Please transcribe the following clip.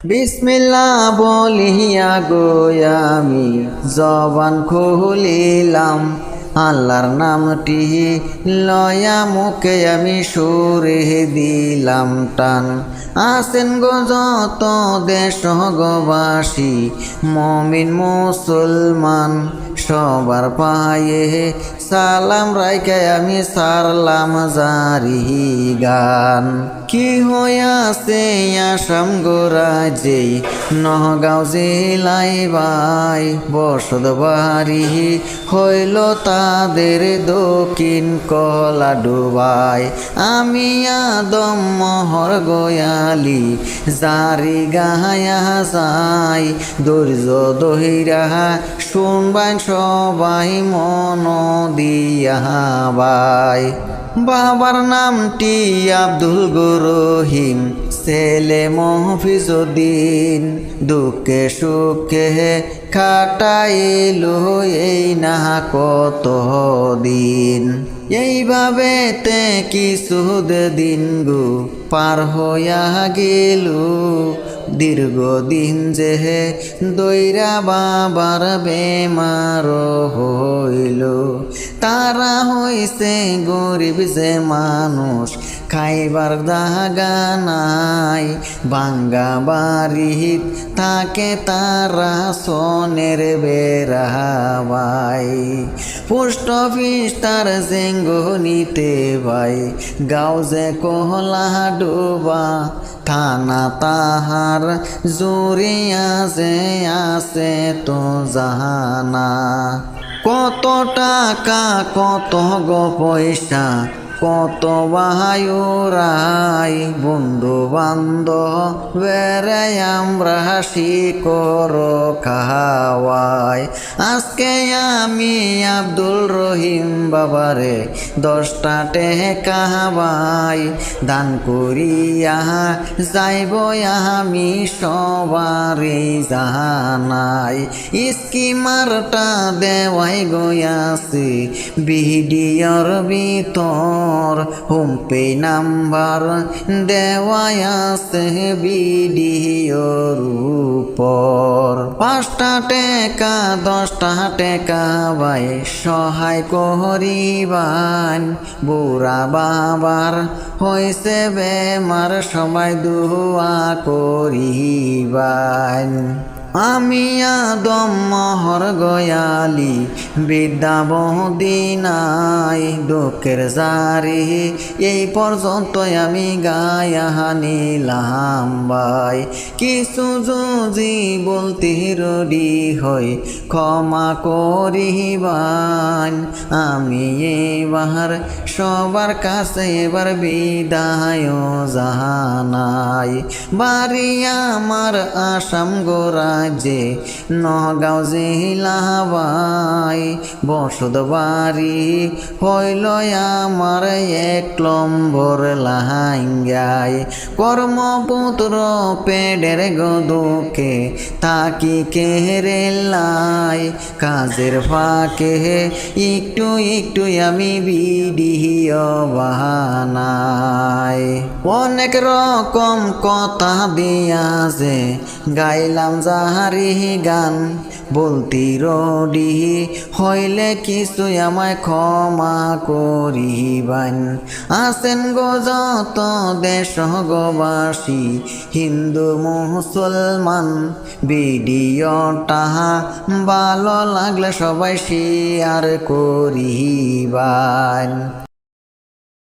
বিসমিল্লাহ বলিয়া গো আমি জবান খুলিলাম, আল্লাহর নামটি লয়া মুখে আমি সুরে দিলাম টান। আছেন গো যত দেশবাসী মমিন মুসলমান, সবার পায়ে সালাম রাইখে আমি সারলাম জারি গান। কি হইয়াছে আসাম গোরাজে নগাঁও জেলাই বাই, বসত বাড়ি হইল তাদের দক্ষিণ কলা ডুবাই। আমি আদম মহর গয়ালি জারি গায়া যাই, ধৈর্য দহিরা শুনবাই সবাই মন দিয়া বাই। বাবার নামটি আব্দুল রহিম, ছেলে মহফিজুদ্দিন, দুঃখে সুখে কাটাইল এই না কত দিন। এইভাবে তে কিছু দিন গো পার হইয়া গেল, দীর্ঘদিন যে দৈরা বাবার বেমার হইল। তারা হইছে গরিব যে মানুষ, খাইবার দাগা নাই, ভাঙ্গা বাড়িত থাকে তারা সনের বেড়াবাই। পোস্ট অফিস তার জেঙ্গনিতে ভাই, গাঁও যে কহলা ডোবা, থানা তাহার জোরিয়া যে আছে তো জাহানা। কত টাকা কত গো পয়সা কত বাহায়ুরাই, বন্ধু বান্ধব আমরা শিকর খাওয়াই। আজকে আমি আব্দুল রহিম বাবারে 10টা টেকা ভাই, দান করিয়া যাইব আমি সবারে জানাই। স্কিমারটা দেওয়াই গয়াছে ভিডিওর ভিতর, হোমপে নাম্বার দেওয়াই আছে ভিডিওর উপর। 5টা টেকা 10টা টেকা ভাই সহায় করিবান, বুড়া বাবার হইছে বেমার সবাই দুয়া করিবান। আমি আদম মহর গয়ালি বিদ্যা বহুদিনাই, দুঃখের জারি এই পর্যন্ত আমি গায়া নিলাম ভাই। কিছু যদি বলতে রডি হই ক্ষমা করিবান, আমি এবার সবার কাছে এবার বিদায় জানাই। বাড়ি আমার আসাম গোরাজে নগাঁও জেলা ভাই, বসত বাড়ি হইল আমার 1 নম্বর লাহাঙ্গাই। কর্মপুত্র পেডের গদুকে তাকি কেরেলাই, কাজের ফাঁকে একটু একটু আমি ভিডিও বানাই। অনেক রকম কথা দিয়া যে গাইলাম জাহারি গান, বলতি রডি হইলে কিছু আমায় ক্ষমা করিবান। আছেন গো যত দেশবাসী হিন্দু মুসলমান, ভিডিওটা ভালো লাগলে সবাই শেয়ার করিবান।